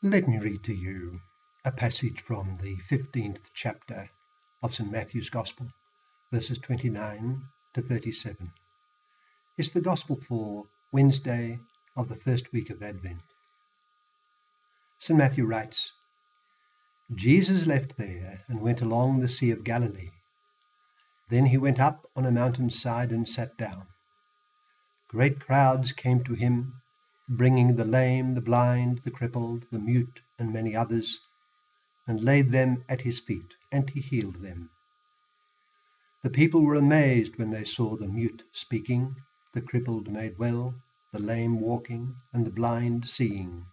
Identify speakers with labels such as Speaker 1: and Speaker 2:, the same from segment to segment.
Speaker 1: Let me read to you a passage from the 15th chapter of St. Matthew's Gospel, verses 29 to 37. It's the Gospel for Wednesday of the first week of Advent. St. Matthew writes, Jesus left there and went along the Sea of Galilee. Then he went up on a mountainside and sat down. Great crowds came to him, bringing the lame, the blind, the crippled, the mute, and many others, and laid them at his feet, and he healed them. The people were amazed when they saw the mute speaking, the crippled made well, the lame walking, and the blind seeing,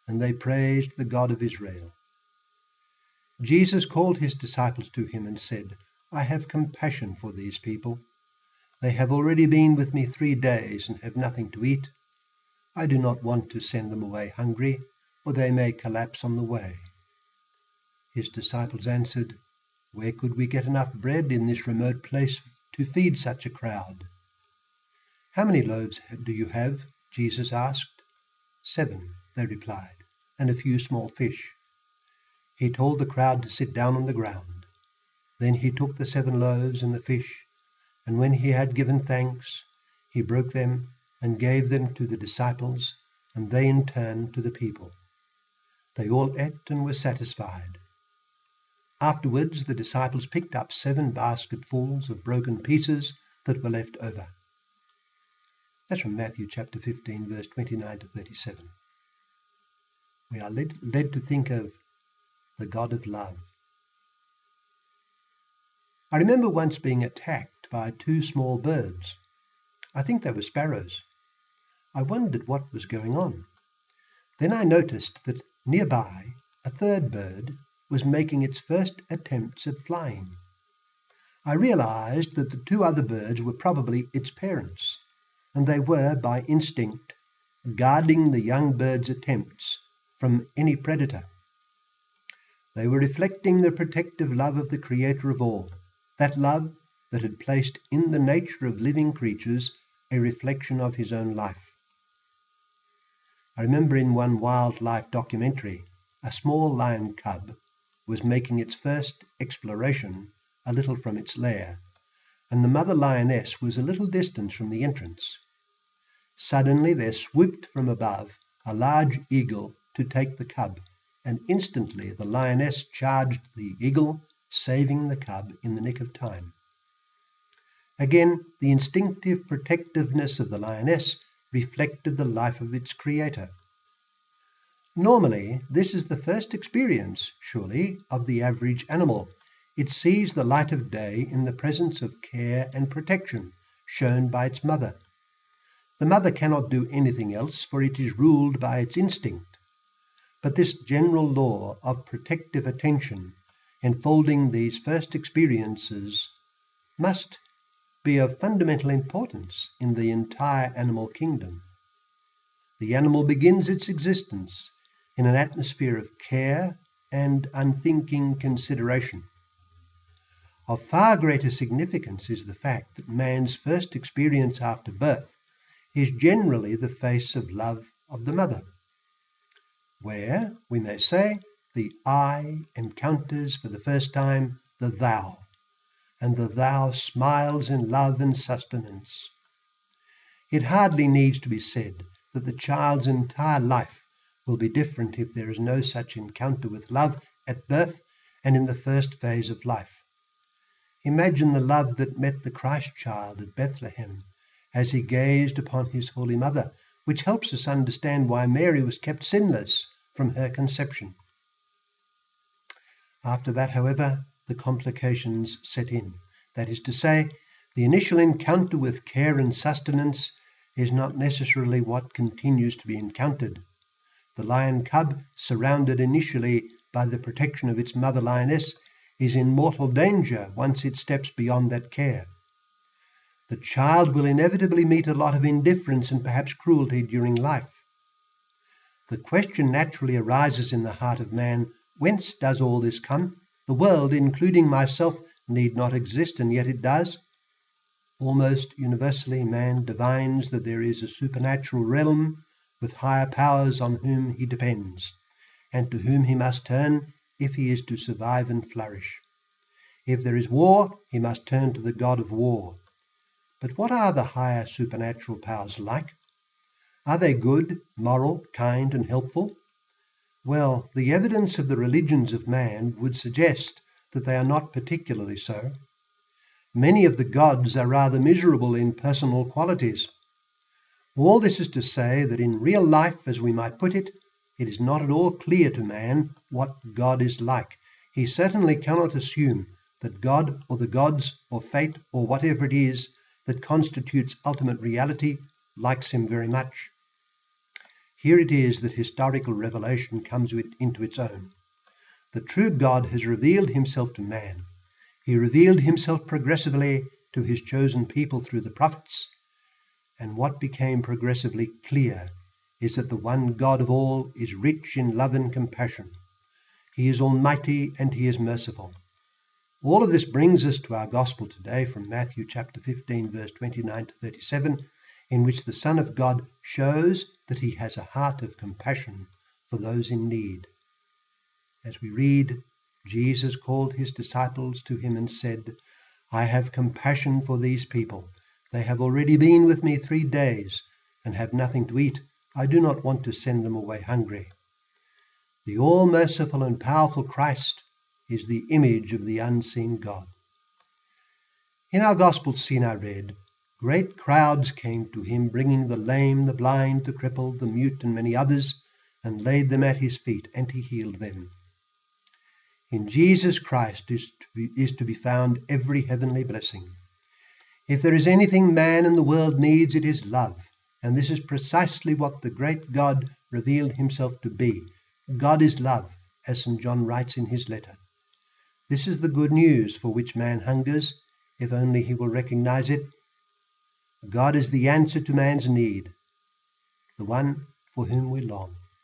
Speaker 1: and they praised the God of Israel. Jesus called his disciples to him and said, I have compassion for these people. They have already been with me 3 days and have nothing to eat. I do not want to send them away hungry, or they may collapse on the way. His disciples answered, Where could we get enough bread in this remote place to feed such a crowd? How many loaves do you have? Jesus asked. 7, they replied, and a few small fish. He told the crowd to sit down on the ground. Then he took the 7 loaves and the fish, and when he had given thanks, he broke them and gave them to the disciples, and they in turn to the people. They all ate and were satisfied. Afterwards the disciples picked up 7 basketfuls of broken pieces that were left over. That's from Matthew chapter 15, verse 29 to 37. We are led to think of the God of love. I remember once being attacked by 2 small birds. I think they were sparrows. I wondered what was going on. Then I noticed that nearby a 3rd bird was making its first attempts at flying. I realized that the 2 other birds were probably its parents, and they were, by instinct, guarding the young bird's attempts from any predator. They were reflecting the protective love of the Creator of all, that love that had placed in the nature of living creatures a reflection of his own life. I remember in one wildlife documentary, a small lion cub was making its first exploration a little from its lair, and the mother lioness was a little distance from the entrance. Suddenly there swooped from above a large eagle to take the cub, and instantly the lioness charged the eagle, saving the cub in the nick of time. Again, the instinctive protectiveness of the lioness reflected the life of its creator. Normally, this is the first experience, surely, of the average animal. It sees the light of day in the presence of care and protection shown by its mother. The mother cannot do anything else, for it is ruled by its instinct. But this general law of protective attention enfolding these first experiences must be of fundamental importance in the entire animal kingdom. The animal begins its existence in an atmosphere of care and unthinking consideration. Of far greater significance is the fact that man's first experience after birth is generally the face of love of the mother, where, we may say, the I encounters for the first time the thou, and the thou smiles in love and sustenance. It hardly needs to be said that the child's entire life will be different if there is no such encounter with love at birth and in the first phase of life. Imagine the love that met the Christ child at Bethlehem as he gazed upon his Holy Mother, which helps us understand why Mary was kept sinless from her conception. After that, however, the complications set in. That is to say, the initial encounter with care and sustenance is not necessarily what continues to be encountered. The lion cub, surrounded initially by the protection of its mother lioness, is in mortal danger once it steps beyond that care. The child will inevitably meet a lot of indifference and perhaps cruelty during life. The question naturally arises in the heart of man, whence does all this come? The world, including myself, need not exist, and yet it does. Almost universally, man divines that there is a supernatural realm with higher powers on whom he depends. and to whom he must turn if he is to survive and flourish. If there is war, he must turn to the God of war. But what are the higher supernatural powers like? Are they good, moral, kind, and helpful? Well, the evidence of the religions of man would suggest that they are not particularly so. Many of the gods are rather miserable in personal qualities. All this is to say that in real life, as we might put it, it is not at all clear to man what God is like. He certainly cannot assume that God or the gods or fate or whatever it is that constitutes ultimate reality likes him very much. Here it is that historical revelation comes into its own. The true God has revealed himself to man. He revealed himself progressively to his chosen people through the prophets. And what became progressively clear is that the one God of all is rich in love and compassion. He is almighty and he is merciful. All of this brings us to our gospel today from Matthew chapter 15, verse 29 to 37, in which the Son of God shows that he has a heart of compassion for those in need. As we read, Jesus called his disciples to him and said, "I have compassion for these people. They have already been with me 3 days and have nothing to eat. I do not want to send them away hungry." The all-merciful and powerful Christ is the image of the unseen God. In our gospel scene I read, great crowds came to him, bringing the lame, the blind, the crippled, the mute, and many others, and laid them at his feet, and he healed them. In Jesus Christ is to be found every heavenly blessing. If there is anything man and the world needs, it is love, and this is precisely what the great God revealed himself to be. God is love, as St. John writes in his letter. This is the good news for which man hungers, if only he will recognize it. God is the answer to man's need, the one for whom we long.